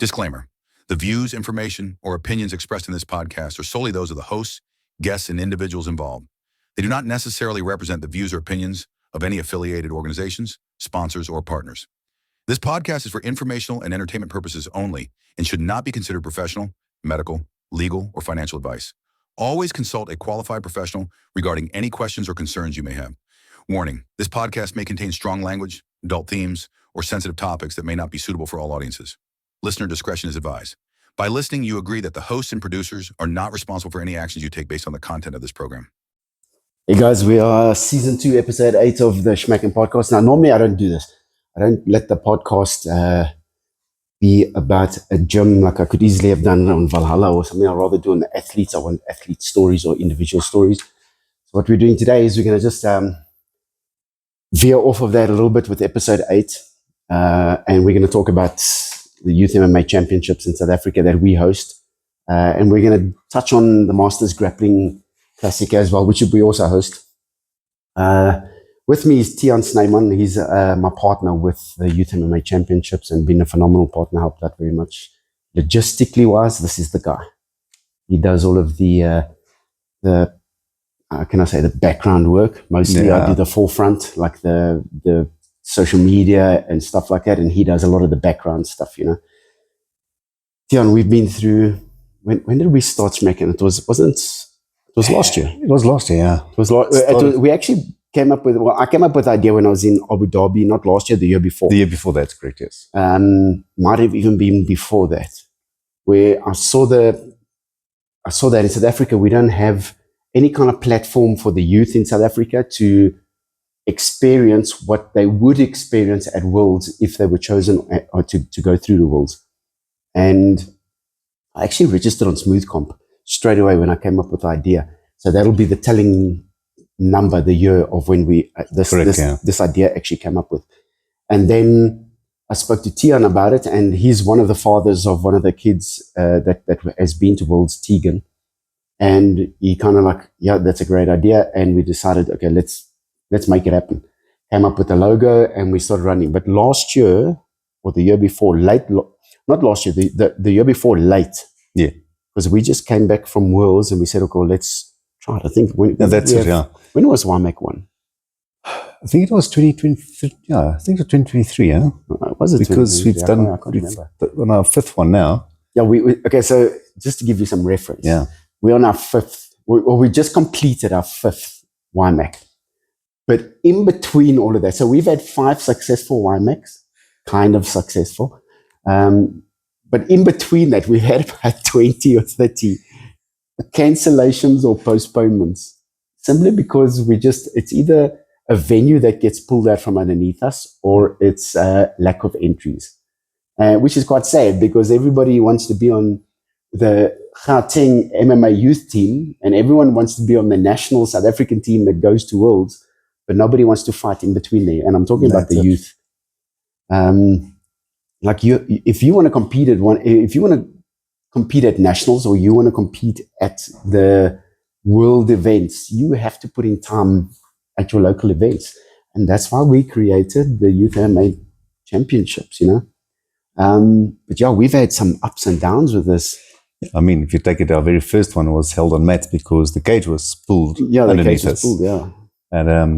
Disclaimer. The views, information, or opinions expressed in this podcast are solely those of the hosts, guests, and individuals involved. They do not necessarily represent the views or opinions of any affiliated organizations, sponsors, or partners. This podcast is for informational and entertainment purposes only and should not be considered professional, medical, legal, or financial advice. Always consult a qualified professional regarding any questions or concerns you may have. Warning, this podcast may contain strong language, adult themes, or sensitive topics that may not be suitable for all audiences. Listener discretion is advised. By listening, you agree that the hosts and producers are not responsible for any actions you take based on the content of this program. Hey guys, we are season 2, episode 8 of the Schmacking podcast. Now, normally I don't do this. I don't let the podcast be about a gym like I could easily have done on Valhalla or something. I'd rather do on the athletes. I want athlete stories or individual stories. So what we're doing today is we're going to just veer off of that a little bit with episode 8. And we're going to talk about the Youth MMA Championships in South Africa that we host. And we're going to touch on the Masters Grappling Classic as well, which we also host. With me is Tiaan Snyman. He's my partner with the Youth MMA Championships and been a phenomenal partner, helped out very much. Logistically wise, this is the guy. He does all of the background work. Mostly I do the forefront, like the social media and stuff like that, and he does a lot of the background stuff, you know. Tiaan, we've been through, when did we start Smacking? It was last year. It was last year, yeah. We actually came up with, I came up with the idea when I was in Abu Dhabi, not last year, the year before. The year before, that's correct, yes. Might have even been before that, where I saw that in South Africa, we don't have any kind of platform for the youth in South Africa to experience what they would experience at Worlds if they were chosen to go through the Worlds. And I actually registered on Smooth Comp straight away when I came up with the idea. So that'll be the telling number, the year of when we this idea actually came up with. And then I spoke to Tiaan about it, and he's one of the fathers of one of the kids that has been to Worlds, Tegan. And he kind of like, yeah, that's a great idea. And we decided, okay, let's make it happen. Came up with the logo and we started running. But last year, or the year before, not last year, the year before late. Yeah. Because we just came back from Worlds and we said, okay, let's try it. I think when was YMMAC one? I think it was 2023. Yeah, I think it was 2023. Yeah, was it? Because we've done on our 5th one now. Yeah, okay. So just to give you some reference, yeah, we're on our 5th. We just completed our 5th YMMAC. But in between all of that, so we've had 5 successful YMMACs, kind of successful. But in between that, we've had about 20 or 30 cancellations or postponements, simply because it's either a venue that gets pulled out from underneath us or it's a lack of entries, which is quite sad because everybody wants to be on the Gauteng MMA youth team and everyone wants to be on the national South African team that goes to Worlds, but nobody wants to fight in between there. And I'm talking about the youth. If you want to compete at nationals or you want to compete at the world events, you have to put in time at your local events. And that's why we created the Youth MMA Championships, you know. But yeah, we've had some ups and downs with this. I mean, if you take it, our very first one was held on mats because the cage was pulled underneath us. And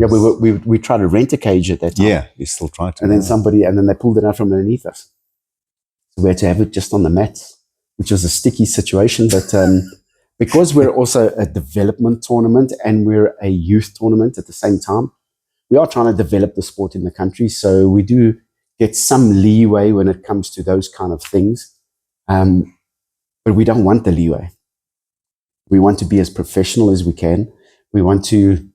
we tried to rent a cage at that time. Yeah, we still tried to. And then they pulled it out from underneath us. So we had to have it just on the mats, which was a sticky situation. But because we're also a development tournament and we're a youth tournament at the same time, we are trying to develop the sport in the country. So we do get some leeway when it comes to those kind of things. But we don't want the leeway. We want to be as professional as we can. We want to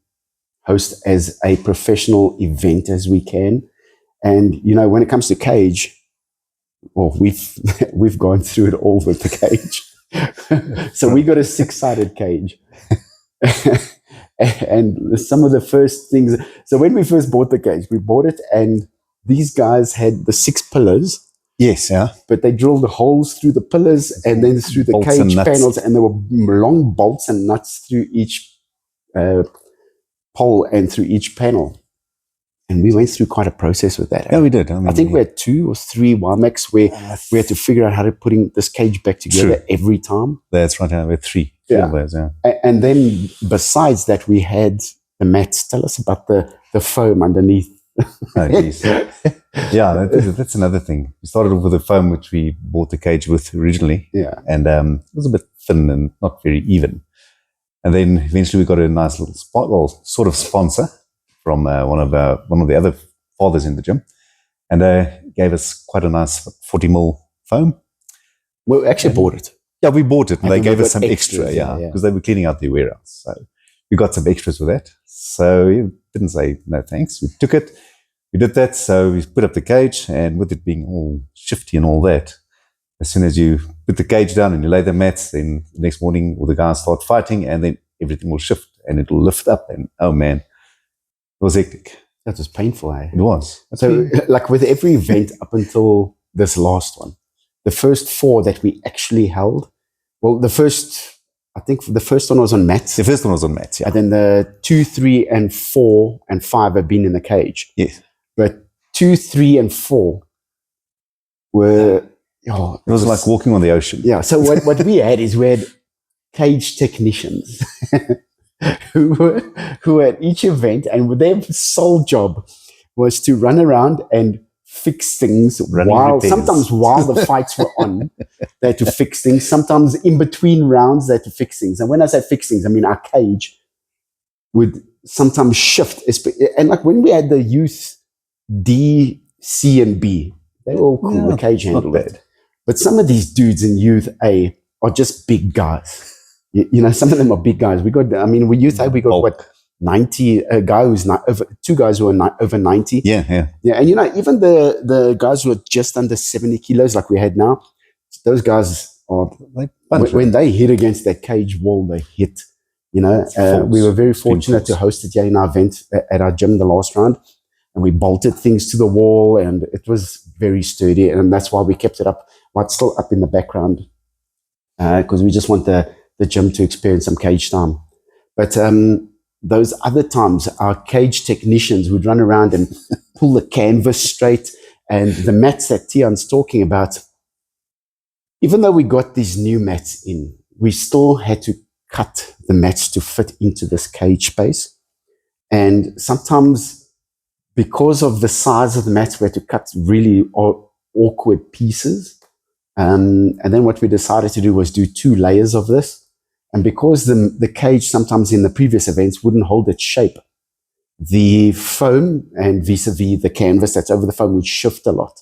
host as a professional event as we can. And, you know, when it comes to cage, well, we've gone through it all with the cage. So we got a 6-sided cage. And some of the first things, so when we first bought the cage, we bought it and these guys had the 6 pillars. Yes, yeah. But they drilled the holes through the pillars and then through the bolts cage panels, and there were long bolts and nuts through each pole and through each panel. And we went through quite a process with that. Yeah, we did. I think we had 2 or 3 YMMACs where we had to figure out how to putting this cage back together every time. That's right. We had 3 of those, And then besides that, we had the mats. Tell us about the foam underneath. Yeah, that's another thing. We started off with the foam, which we bought the cage with originally. Yeah. And it was a bit thin and not very even. And then eventually we got a nice little sort of sponsor from one of the other fathers in the gym, and gave us quite a nice 40 mil foam. We actually bought it. Yeah, we bought it, and they gave us some extras, extra, because they were cleaning out their warehouse. So we got some extras with that. So we didn't say no thanks. We took it. We did that. So we put up the cage, and with it being all shifty and all that, as soon as you put the cage down and you lay the mats, then the next morning all the guys start fighting, and then everything will shift and it will lift up. And oh man, it was hectic. That was painful, eh? It was. So, like with every event up until this last one, the first 4 that we actually held, well, I think the first one was on mats. The first one was on mats, yeah. And then the 2, 3, and 4, and 5 have been in the cage. Yes. But 2, 3, and 4 were... it was like walking on the ocean. Yeah, so what we had is we had cage technicians who were at each event, and their sole job was to run around and fix things sometimes while the fights were on. They had to fix things. Sometimes in between rounds, they had to fix things. And when I say fix things, I mean our cage would sometimes shift. And like when we had the youth D, C, and B, they were all cool. The cage handled it. But some of these dudes in youth A are just big guys. You know, some of them are big guys. With youth A, we got what, 90, a guy who's over, 2 guys who are over 90. Yeah. And you know, even the guys who are just under 70 kilos like we had now, those guys are, when they hit against that cage wall, they hit, you know. We were very fortunate to host it here in our event at our gym the last round. And we bolted things to the wall, and it was very sturdy. And that's why we kept it up. Well, it's still up in the background because we just want the gym to experience some cage time. But those other times, our cage technicians would run around and pull the canvas straight, and the mats that Tiaan's talking about, even though we got these new mats in, we still had to cut the mats to fit into this cage space. And sometimes, because of the size of the mats, we had to cut really awkward pieces. And then what we decided to do was do 2 layers of this. And because the cage sometimes in the previous events wouldn't hold its shape, the foam and vis-a-vis the canvas that's over the foam would shift a lot.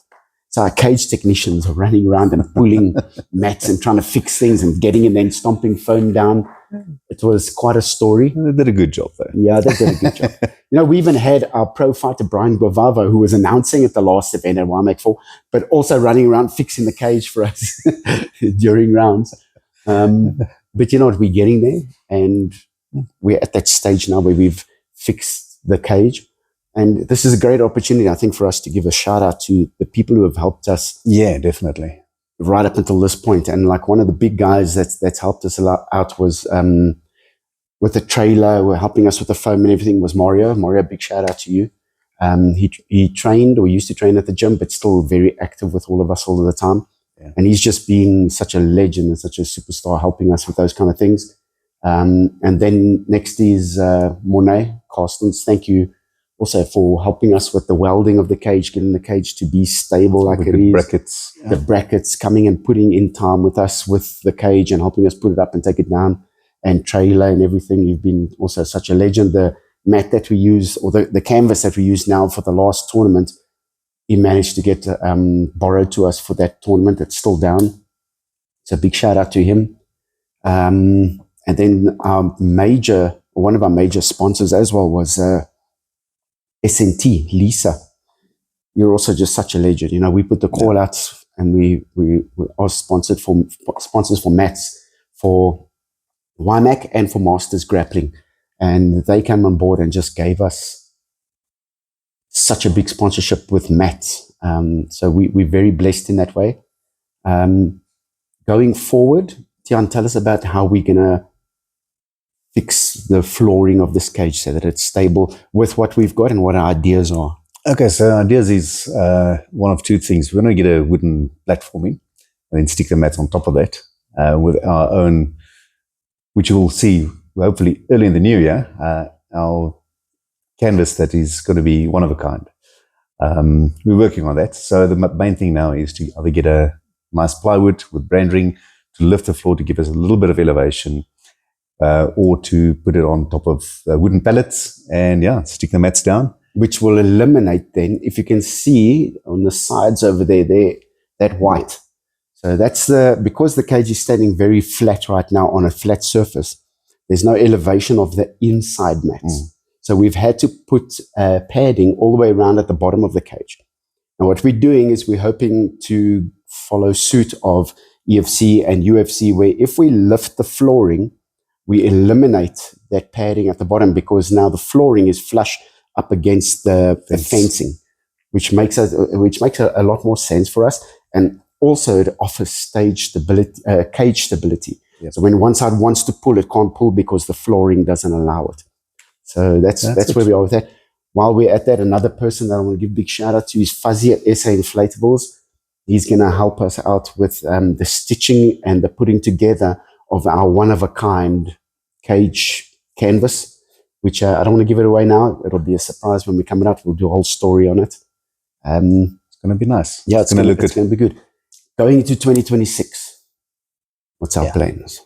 So our cage technicians are running around and pulling mats and trying to fix things and getting and then stomping foam down. It was quite a story. They did a good job though. Yeah, they did a good job. You know, we even had our pro fighter, Brian Guavavo, who was announcing at the last event at YMMAC 4, but also running around fixing the cage for us during rounds. But you know what, we're getting there, and we're at that stage now where we've fixed the cage. And this is a great opportunity, I think, for us to give a shout out to the people who have helped us. Yeah, definitely. Right up until this point. And like one of the big guys that's helped us a lot out was with the trailer, were helping us with the foam and everything, was Mario. Mario, big shout out to you. He trained, or used to train at the gym, but still very active with all of us all of the time. Yeah. And he's just been such a legend and such a superstar, helping us with those kind of things. And then next is Monet Carstens. Thank you also for helping us with the welding of the cage, getting the cage to be stable like it is. Brackets. Yeah. The brackets, coming and putting in time with us with the cage and helping us put it up and take it down, and trailer and everything. You've been also such a legend. The mat that we use, or the canvas that we use now for the last tournament, he managed to get borrowed to us for that tournament. It's still down. So big shout out to him. And then one of our major sponsors as well was SNT, Lisa. You're also just such a legend. You know, we put the call outs, and we are sponsors for mats for YMMAC and for Masters Grappling. And they came on board and just gave us such a big sponsorship with mats. So we're very blessed in that way. Going forward, Tiaan, tell us about how we're going to fix the flooring of this cage so that it's stable with what we've got and what our ideas are. Okay, so ideas is one of two things. We're going to get a wooden platforming and then stick the mats on top of that with our own, which you will see hopefully early in the new year, our canvas that is going to be one of a kind. We're working on that. So the main thing now is to either get a nice plywood with branding to lift the floor to give us a little bit of elevation, or to put it on top of wooden pallets and stick the mats down. Which will eliminate then, if you can see on the sides over there, that white. So that's because the cage is standing very flat right now on a flat surface, there's no elevation of the inside mats. So we've had to put padding all the way around at the bottom of the cage. And what we're doing is we're hoping to follow suit of EFC and UFC, where if we lift the flooring, we eliminate that padding at the bottom, because now the flooring is flush up against the fencing, which makes a lot more sense for us. And also it offers cage stability. Yep. So when one side wants to pull, it can't pull because the flooring doesn't allow it. So that's where we are with that. While we're at that, another person that I want to give a big shout out to is Fuzzy at SA Inflatables. He's going to help us out with the stitching and the putting together of our one-of-a-kind cage canvas, which I don't want to give it away now. It'll be a surprise when we come out. We'll do a whole story on it. It's going to be nice. Yeah, it's going to be good. Going into 2026, what's our plans?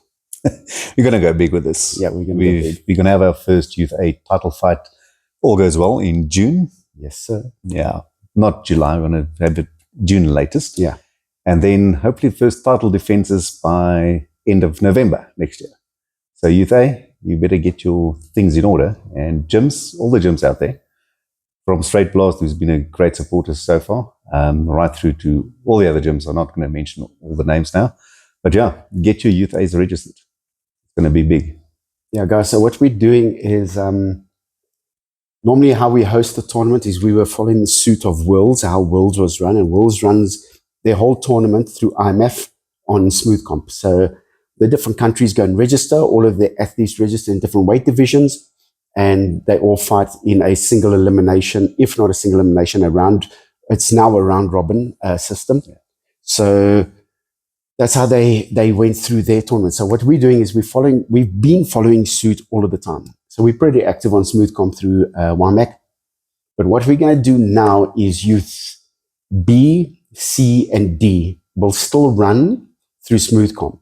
We're going to go big with this. Yeah, we're going to go big. We're going to have our first Youth A title fight. All goes well in June. Yes, sir. Yeah, not July. We're going to have it June latest. Yeah. And then hopefully first title defenses by end of November next year. So Youth A, you better get your things in order. And gyms, all the gyms out there, from Straight Blast, who's been a great supporter so far, right through to all the other gyms. I'm not going to mention all the names now. But get your Youth A's registered. It's going to be big. Yeah, guys. So what we're doing is, normally how we host the tournament is we were following the suit of Worlds, how Worlds was run. And Worlds runs their whole tournament through IMF on Smooth Comp. So the different countries go and register. All of their athletes register in different weight divisions. And they all fight in a single elimination, if not a single elimination, it's now a round robin system. Yeah. So that's how they went through their tournament. So what we're doing is we've been following suit all of the time. So we're pretty active on Smooth Comp through YMMAC. But what we're going to do now is Youth B, C, and D will still run through Smooth Comp.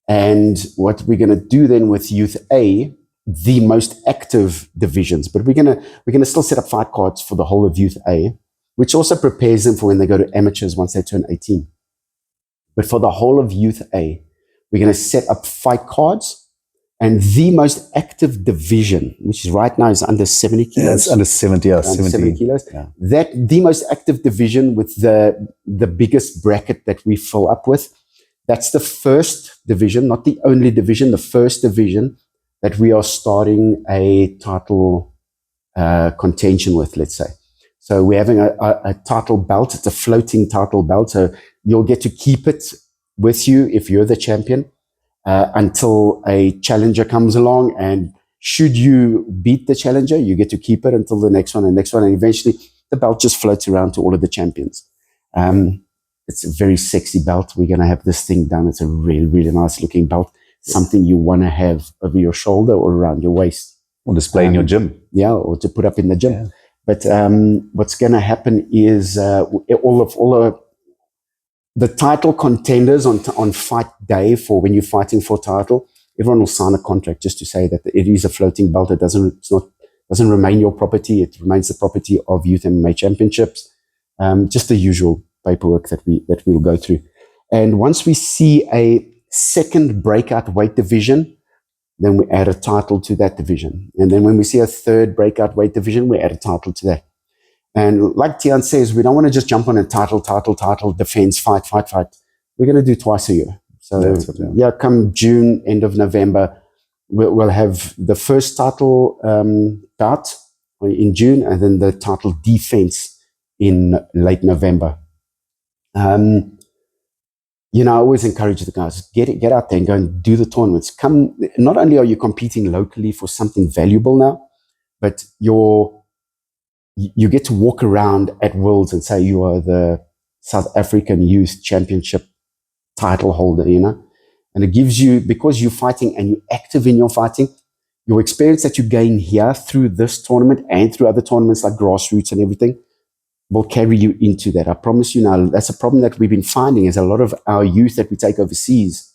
And what we're going to do then with Youth A, the most active divisions, but we're going to still set up fight cards for the whole of Youth A, which also prepares them for when they go to amateurs once they turn 18. But for the whole of Youth A, we're going to set up fight cards, and the most active division, which is right now is under 70 kilos. Yeah, it's under 70, 70 kilos. Yeah. The most active division with the biggest bracket that we fill up with, that's the first division, not the only division, the first division that we are starting a title contention with, let's say. So we're having a title belt. It's a floating title belt. So you'll get to keep it with you if you're the champion until a challenger comes along. And should you beat the challenger, you get to keep it until the next one and next one. And eventually the belt just floats around to all of the champions. It's a very sexy belt. We're going to have this thing done. It's a really, really nice looking belt. Something you want to have over your shoulder or around your waist. Or display in your gym. Yeah, or to put up in the gym. Yeah. But what's going to happen is all of the title contenders on fight day for when you're fighting for title, everyone will sign a contract just to say that it is a floating belt. It doesn't remain your property. It remains the property of Youth MMA Championships. Just the usual paperwork that we'll go through. And once we see a second breakout weight division, then we add a title to that division. And then when we see a third breakout weight division, we add a title to that. And like Tiaan says, we don't want to just jump on a title, defense, fight. We're going to do twice a year. So come June, end of November, we'll have the first title bout in June, and then the title defense in late November. I always encourage the guys, get out there and go and do the tournaments. Not only are you competing locally for something valuable now, but you get to walk around at Worlds and say you are the South African Youth Championship title holder, and it gives you, because you're fighting and you're active in your fighting, your experience that you gain here through this tournament and through other tournaments like grassroots and everything will carry you into that. I promise you now, that's a problem that we've been finding is a lot of our youth that we take overseas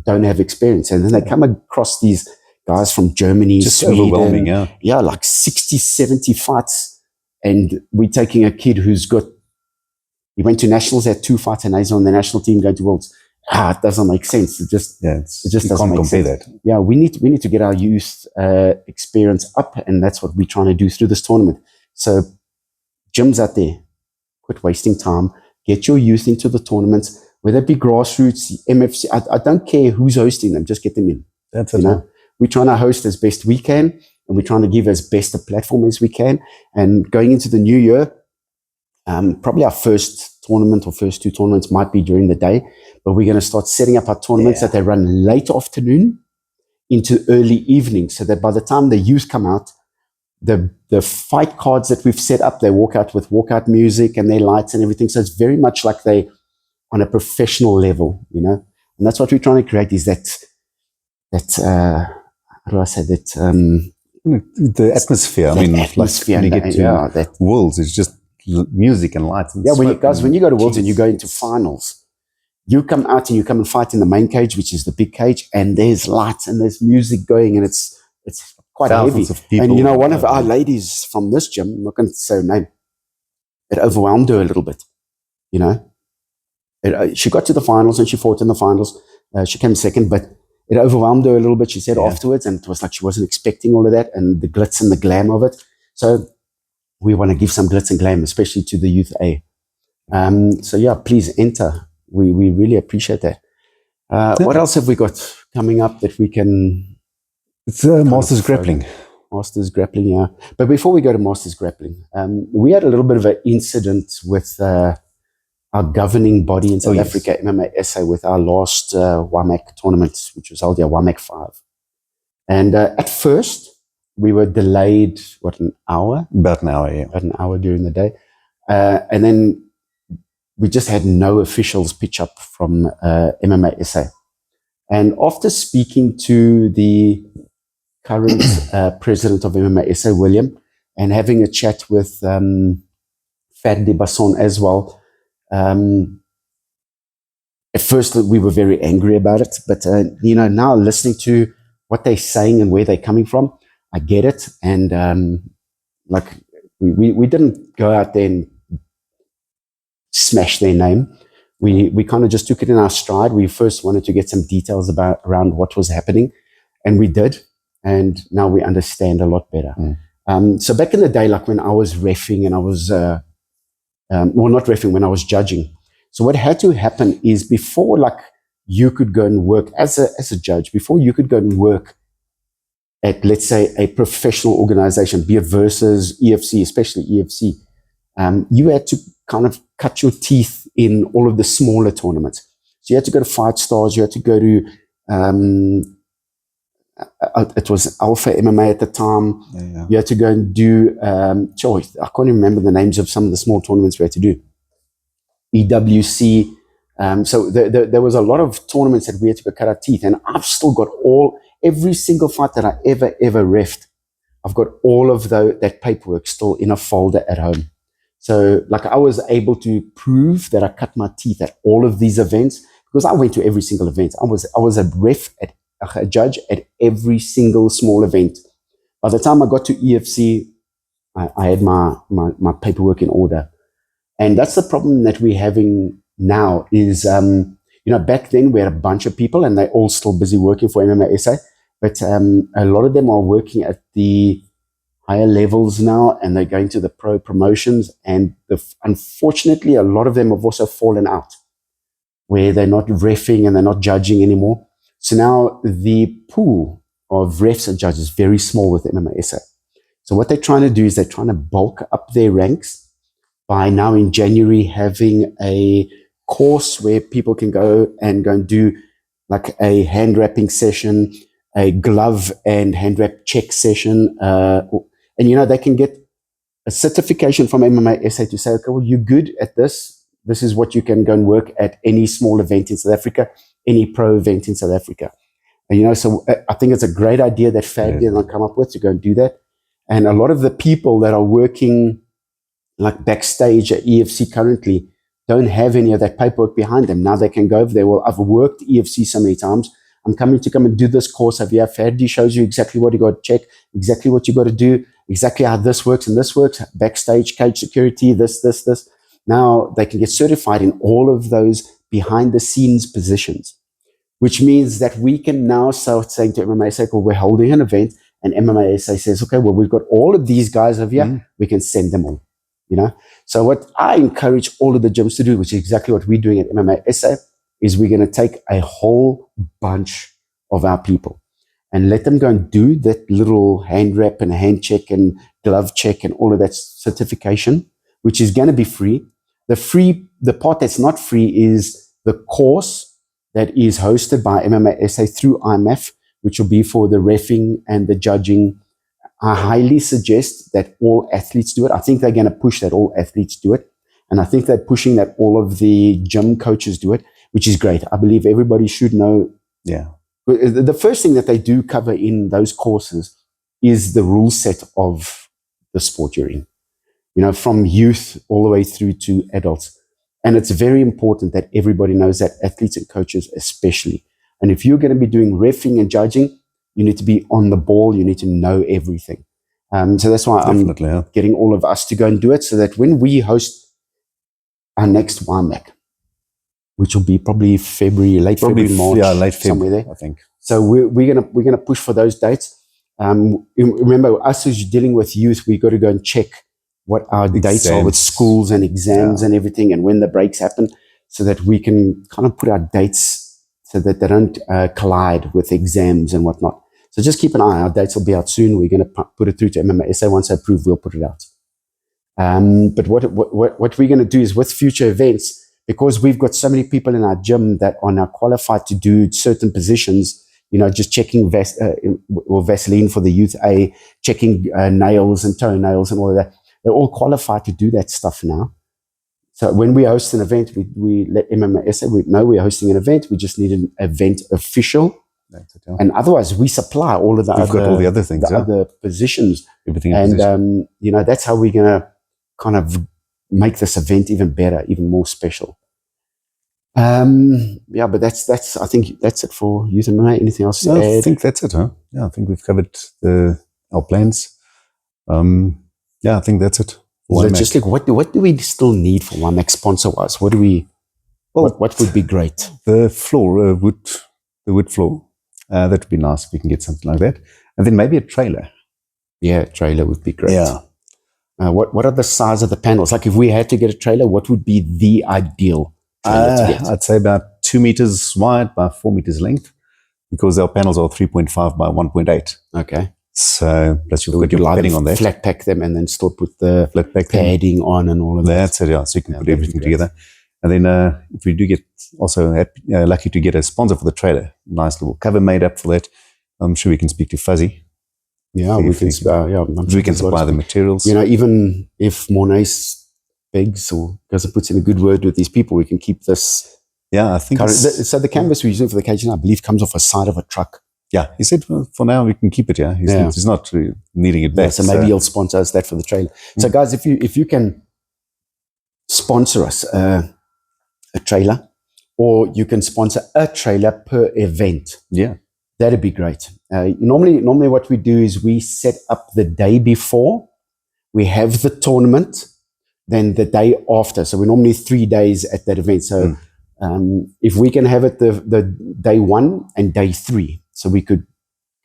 don't have experience. And then they come across these guys from Germany, Just Sweden, overwhelming, yeah. Yeah, like 60, 70 fights. And we're taking a kid he went to nationals, had 2 fights, and now he's on the national team going to Worlds. It doesn't make sense. It just doesn't make sense. That. Yeah, we need to get our youth experience up, and that's what we're trying to do through this tournament. So, gyms out there, quit wasting time. Get your youth into the tournaments, whether it be grassroots, MFC. I don't care who's hosting them. Just get them in. That's it. We're trying to host as best we can, and we're trying to give as best a platform as we can. And going into the new year, probably our first tournament or first 2 tournaments might be during the day, but we're going to start setting up our tournaments that they run late afternoon into early evening, so that by the time the youth come out, the fight cards that we've set up, they walk out with walkout music and their lights and everything. So it's very much like they on a professional level, and that's what we're trying to create is that how do I say that? The atmosphere. Atmosphere. When you get to Worlds, it's just music and lights. And when you go to Worlds and you go into finals, you come out and you come and fight in the main cage, which is the big cage, and there's lights and there's music going, and it's quite thousands heavy. Of people. And one of our ladies from this gym, I'm not going to say her name, it overwhelmed her a little bit. She got to the finals and she fought in the finals. She came second, but it overwhelmed her a little bit. She said afterwards, and it was like she wasn't expecting all of that and the glitz and the glam of it. So we want to give some glitz and glam, especially to the Youth A. Please enter. We really appreciate that. What else have we got coming up that we can? It's Masters Grappling. Masters Grappling, yeah. But before we go to Masters Grappling, we had a little bit of an incident with our governing body in South Africa, MMA SA, with our last YMMAC tournament, which was held here, YMMAC 5. And at first, we were delayed, an hour? About an hour, yeah. About an hour during the day. And then we just had no officials pitch up from MMA SA. And after speaking to the current president of MMA SA, William, and having a chat with Fad de Basson as well, at first we were very angry about it, but now listening to what they're saying and where they're coming from, I get it. And we didn't go out there and smash their name. We kind of just took it in our stride. We first wanted to get some details around what was happening, and we did. And now we understand a lot better. So back in the day, like when I was reffing and I was, not reffing, when I was judging. So what had to happen is before, like, you could go and work as a judge, before you could go and work at, let's say, a professional organization, be it versus EFC, especially EFC, you had to kind of cut your teeth in all of the smaller tournaments. So you had to go to Fight Stars, you had to go to, it was Alpha MMA at the time. Yeah. You had to go and do, I can't even remember the names of some of the small tournaments we had to do. EWC. So there was a lot of tournaments that we had to go cut our teeth. And I've still got every single fight that I ever reffed, I've got all of that paperwork still in a folder at home. So like I was able to prove that I cut my teeth at all of these events because I went to every single event. I was a judge at every single small event. By the time I got to EFC, I had my paperwork in order. And that's the problem that we're having now is, back then we had a bunch of people and they're all still busy working for MMA SA, but a lot of them are working at the higher levels now and they're going to the pro promotions. And unfortunately, a lot of them have also fallen out where they're not reffing and they're not judging anymore. So now the pool of refs and judges is very small with MMA SA. So what they're trying to do is they're trying to bulk up their ranks by now in January having a course where people can go and do like a hand wrapping session, a glove and hand wrap check session. And, they can get a certification from MMA SA to say, okay, well, you're good at this. This is what you can go and work at any small event in South Africa, any pro event in South Africa. And, so I think it's a great idea that Fad didn't come up with to go and do that. And a lot of the people that are working like backstage at EFC currently don't have any of that paperwork behind them. Now they can go over there. Well, I've worked EFC so many times. I'm coming to come and do this course over here. Fad shows you exactly what you got to check, exactly what you got to do, exactly how this works and this works, backstage, cage security, this. Now they can get certified in all of those behind the scenes positions, which means that we can now start saying to MMA SA, well, we're holding an event, and MMA SA says, okay, well, we've got all of these guys over here. We can send them all, So what I encourage all of the gyms to do, which is exactly what we're doing at MMA SA, is we're going to take a whole bunch of our people and let them go and do that little hand wrap and hand check and glove check and all of that certification, which is going to be free. The part that's not free is the course that is hosted by MMA SA through IMF, which will be for the reffing and the judging. I highly suggest that all athletes do it. I think they're going to push that all athletes do it. And I think they're pushing that all of the gym coaches do it, which is great. I believe everybody should know. Yeah. The first thing that they do cover in those courses is the rule set of the sport you're in, from youth all the way through to adults. And it's very important that everybody knows that, athletes and coaches especially. And if you're going to be doing reffing and judging, you need to be on the ball. You need to know everything. So that's why I'm getting all of us to go and do it, so that when we host our next YMMAC, which will be probably February, February, March, late somewhere there, I think. So we're gonna push for those dates. Remember, us who's dealing with youth, we got to go and check what our dates are with schools and exams and everything, and when the breaks happen, so that we can kind of put our dates so that they don't collide with exams and whatnot. So just keep an eye. Our dates will be out soon. We're going to put it through to MMA SA. Once I approve, we'll put it out. But what we're going to do is, with future events, because we've got so many people in our gym that are now qualified to do certain positions, just checking Vaseline for the Youth A, checking nails and toenails and all of that. They're all qualified to do that stuff now. So when we host an event, we let MMA SA know we're hosting an event. We just need an event official. That's it, And otherwise, we supply all of We've got all the other things, other positions. Everything. And, that's how we're going to kind of make this event even better, even more special. But that's I think that's it for Youth MMA. Anything else to add? I think that's it, huh? Yeah, I think we've covered our plans. I think that's it. Logistic, what do we still need for YMMAC sponsor-wise? What would be great? The floor, the wood floor. That would be nice if we can get something like that. And then maybe a trailer. Yeah, a trailer would be great. Yeah. What are the size of the panels? Like, if we had to get a trailer, what would be the ideal trailer to get? I'd say about 2 meters wide by 4 meters length, because our panels are 3.5 by 1.8. Okay. So plus you've got your padding on that. Flat pack them and then still put the flat pack padding on and all of that. That's it, yeah. So you can put everything together. And then if we do get also lucky to get a sponsor for the trailer, nice little cover made up for that. I'm sure we can speak to Fuzzy. Yeah, we can supply the materials. Even if Mornay's begs or doesn't put in a good word with these people, we can keep this. Yeah, I think so. The canvas we're using for the cage, I believe, comes off a side of a truck. Yeah, he said, well, for now we can keep it. Yeah, he's not needing it back. So maybe he'll sponsor us that for the trailer. So guys, if you can sponsor us a trailer, or you can sponsor a trailer per event, that'd be great. Normally what we do is we set up the day before, we have the tournament, then the day after. So we're normally 3 days at that event. So if we can have it the day 1 and day 3, so we could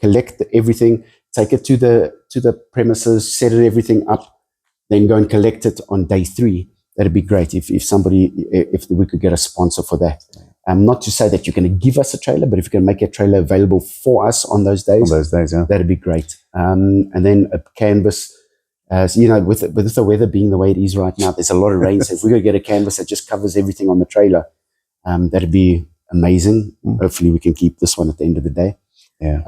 collect everything, take it to the premises, set everything up, then go and collect it on day 3. That'd be great if we could get a sponsor for that. Not to say that you're going to give us a trailer, but if you can make a trailer available for us on those days, yeah, that'd be great. And then a canvas So, with the weather being the way it is right now, there's a lot of rain. So if we could get a canvas that just covers everything on the trailer, that'd be amazing. Hopefully we can keep this one at the end of the day. Yeah.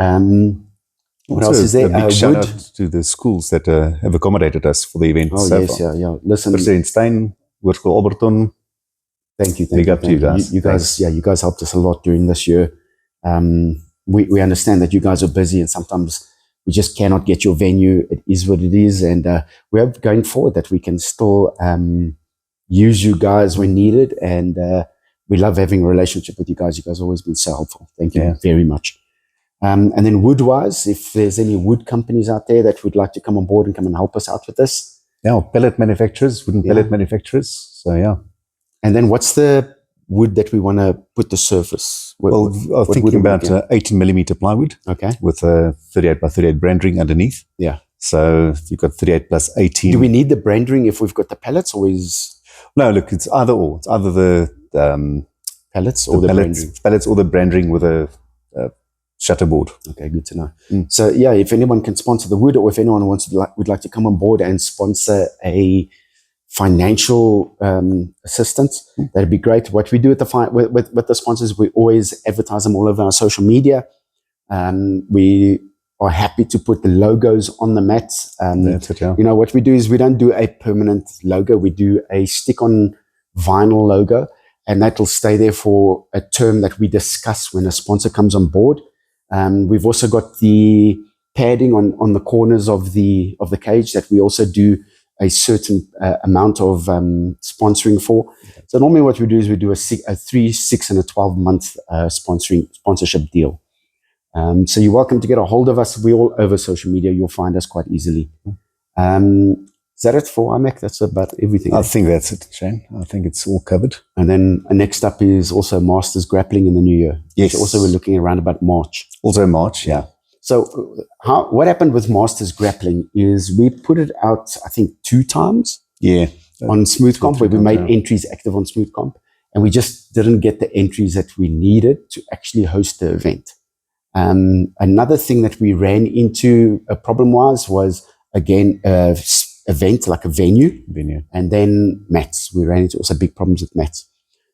What else is there? A big shout out to the schools that have accommodated us for the event. Oh, so yes, far. yeah. Listen, President Stein, Hoërskool Alberton. Thank you. Big up to you guys. You guys, you guys helped us a lot during this year. We understand that you guys are busy and sometimes we just cannot get your venue. It is what it is. And we are going forward that we can still use you guys when needed. And we love having a relationship with you guys. You guys have always been so helpful. Thank you very much. And then wood-wise, if there's any wood companies out there that would like to come on board and come and help us out with this. Yeah, pellet manufacturers, wooden pellet manufacturers. So, yeah. And then what's the wood that we want to put the surface? I was thinking about 18 millimeter plywood. Okay. With a 38 by 38 brand ring underneath. Yeah. So you've got 38 plus 18. Do we need the brand ring if we've got the pellets, or is... No, look, it's either or. It's either the pellets or the brand ring. Pellets or the brand ring with a shutterboard. Okay, good to know. So yeah, if anyone can sponsor the wood, or if anyone would like to come on board and sponsor a financial assistance, that'd be great. What we do with the sponsors, we always advertise them all over our social media. We are happy to put the logos on the mats. That's it, yeah. What we do is we don't do a permanent logo. We do a stick-on vinyl logo, and that will stay there for a term that we discuss when a sponsor comes on board. We've also got the padding on the corners of the cage that we also do a certain amount of sponsoring for. So normally what we do is we do a 3, 6, and a 12-month sponsorship deal. So you're welcome to get a hold of us. We're all over social media. You'll find us quite easily. Is that it for YMMAC? That's about everything. I think that's it, Shane. I think it's all covered. And then next up is also Masters Grappling in the new year. Yes. Also, we're looking around about March. Also March, yeah. So what happened with Masters Grappling is we put it out, I think, 2 times. Yeah. On Smooth Comp, where we made entries active on Smooth Comp. And we just didn't get the entries that we needed to actually host the event. Another thing that we ran into a problem-wise was, again, event, like a venue, and then mats. We ran into also big problems with mats.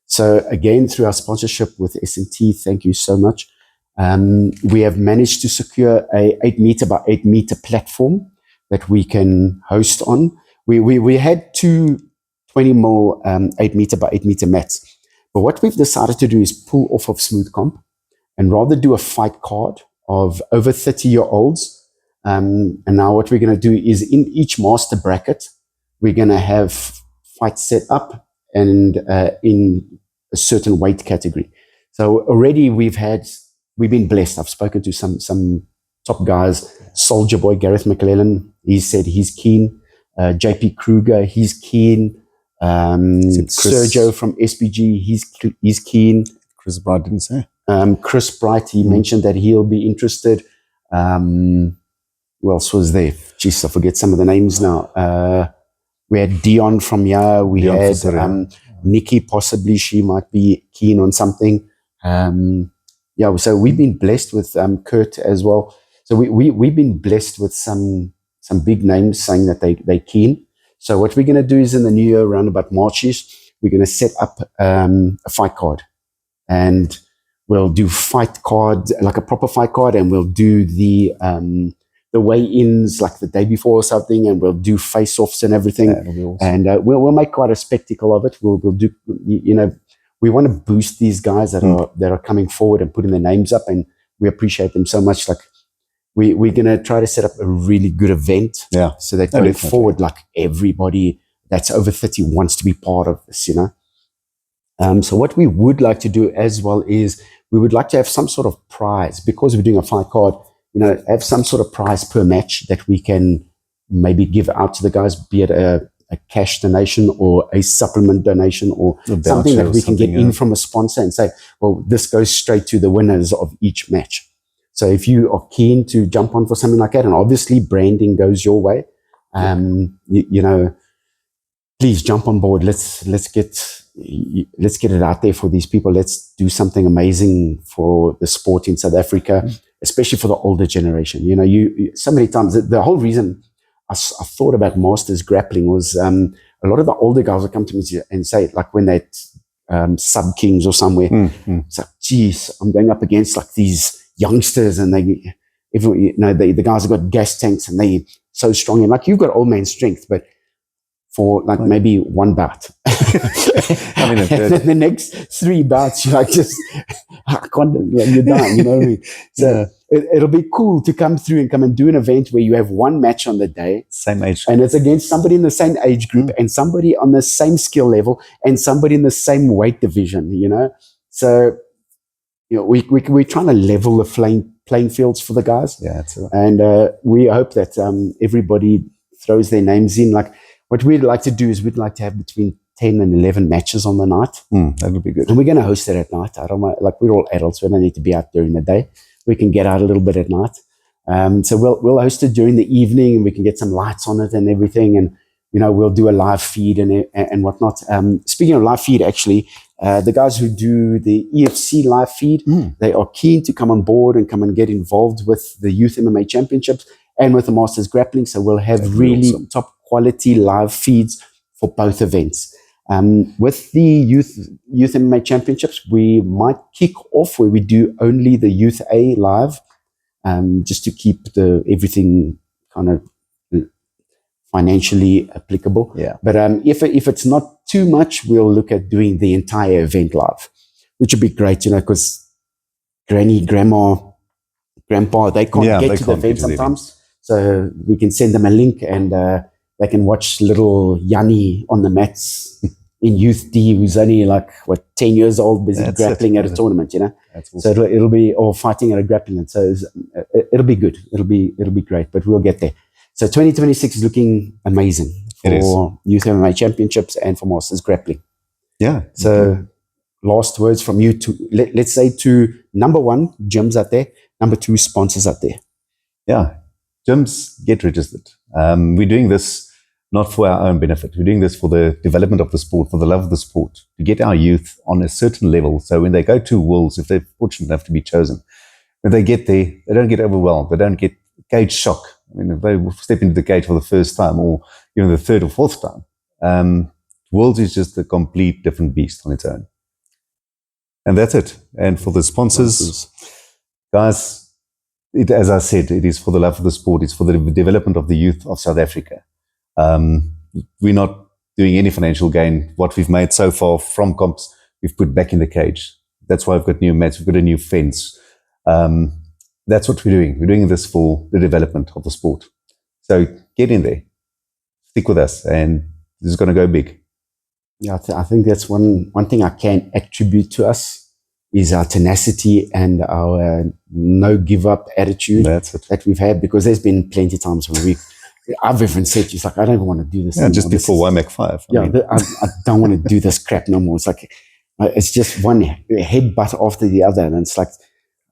So again, through our sponsorship with S&T, thank you so much. We have managed to secure a 8 meter by 8 meter platform that we can host on. We had 2 20 mil 8 meter by 8 meter mats. But what we've decided to do is pull off of Smooth Comp and rather do a fight card of over 30-year-olds. And now what we're going to do is in each master bracket, we're going to have fights set up and in a certain weight category. So already we've been blessed. I've spoken to some top guys. Soldier Boy, Gareth McClellan, he said he's keen. JP Kruger, he's keen. Sergio from SPG, he's keen. Chris Bright didn't say. Chris Bright, he mentioned that he'll be interested. Who else was there? Jeez, I forget some of the names now. We had Dion from here. We had Nikki, possibly she might be keen on something. So we've been blessed with Kurt as well. So we've been blessed with some big names saying that they're keen. So what we're going to do is in the new year, around about Marchish, we're going to set up a fight card. And we'll do fight card, like a proper fight card, and we'll do the weigh-ins like the day before or something, and we'll do face-offs and everything. Awesome. And we'll make quite a spectacle of it. We'll do, we want to boost these guys that are coming forward and putting their names up, and we appreciate them so much. Like we're going to try to set up a really good event, so that going forward, like everybody that's over 30 wants to be part of this, So what we would like to do as well is we would like to have some sort of prize, because we're doing a fight card, have some sort of prize per match that we can maybe give out to the guys, be it a cash donation or a supplement donation or something that we can get in from a sponsor and say, well, this goes straight to the winners of each match. So if you are keen to jump on for something like that, and obviously branding goes your way, please jump on board. Let's get it out there for these people. Let's do something amazing for the sport in South Africa, especially for the older generation. So many times the whole reason I thought about Masters Grappling was a lot of the older guys would come to me and say, like when they're Sub Kings or somewhere, it's like, geez, I'm going up against like these youngsters and the guys have got gas tanks and they so strong. And like you've got old man strength, but for like maybe one bout. I mean, the next 3 bouts, you're like I can't, you're done, you know what I mean? So it'll be cool to come through and do an event where you have one match on the day. Same age group. And it's against somebody in the same age group and somebody on the same skill level and somebody in the same weight division, you know? So, you know, we're trying to level the playing fields for the guys. Yeah, that's right. And we hope that everybody throws their names in. Like, what we'd like to do is we'd like to have between 10 and 11 matches on the night. That would be good. And we're going to host it at night. I don't want, like, we're all adults. We don't need to be out during the day. We can get out a little bit at night. So we'll host it during the evening and we can get some lights on it and everything. And, you know, we'll do a live feed and whatnot. Speaking of live feed, actually, the guys who do the EFC live feed, they are keen to come on board and come and get involved with the Youth MMA Championships and with the Masters Grappling. So we'll have really awesome, top quality live feeds for both events. With the Youth MMA Championships, we might kick off where we do only the Youth A live, just to keep everything kind of financially applicable. Yeah. But if it's not too much, we'll look at doing the entire event live, which would be great, you know, because granny, grandma, grandpa, they can't get to the event sometimes. So we can send them a link and they can watch little Yanni on the mats in Youth D, who's only like, 10 years old, busy grappling at a tournament, you know? That's awesome. So it'll be, or fighting at a grappling. So it'll be good. It'll be great, but we'll get there. So 2026 is looking amazing for Youth MMA Championships and for Masters Grappling. Yeah. So last words from you to, let's say to number 1, gyms out there, number 2, sponsors out there. Yeah. Gyms, get registered. We're doing this not for our own benefit. We're doing this for the development of the sport, for the love of the sport, to get our youth on a certain level. So when they go to Worlds, if they're fortunate enough to be chosen, when they get there, they don't get overwhelmed. They don't get cage shock. I mean, if they step into the cage for the first time or even the 3rd or 4th time, Worlds is just a complete different beast on its own. And that's it. And for the sponsors, guys, as I said, it is for the love of the sport. It's for the development of the youth of South Africa. We're not doing any financial gain. What we've made so far from comps, we've put back in the cage. That's why we've got new mats, we've got a new fence. That's what we're doing. We're doing this for the development of the sport. So get in there, stick with us, and this is going to go big. Yeah, I think that's one thing I can attribute to us is our tenacity and our no give up attitude that we've had, because there's been plenty of times when I've even said, it's like, I don't even want to do this anymore. Just before YMMAC 5. I don't want to do this crap no more. It's like, it's just one headbutt after the other. And it's like,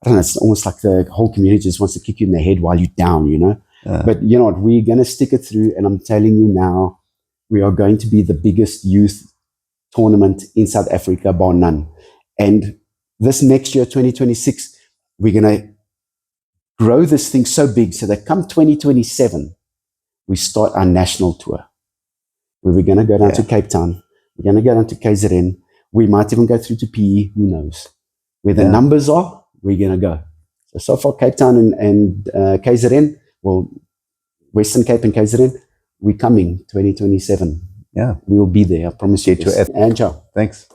I don't know, it's almost like the whole community just wants to kick you in the head while you're down, you know? But you know what? We're going to stick it through. And I'm telling you now, we are going to be the biggest youth tournament in South Africa, bar none. And this next year, 2026, we're going to grow this thing so big so that come 2027, we start our national tour. Where we're going to go down to Cape Town. We're going to go down to KZN. We might even go through to PE. Who knows? Where the numbers are, we're going to go. So far, Cape Town and KZN, well, Western Cape and KZN, we're coming 2027. Yeah. We'll be there. I promise you. And ciao. Thanks.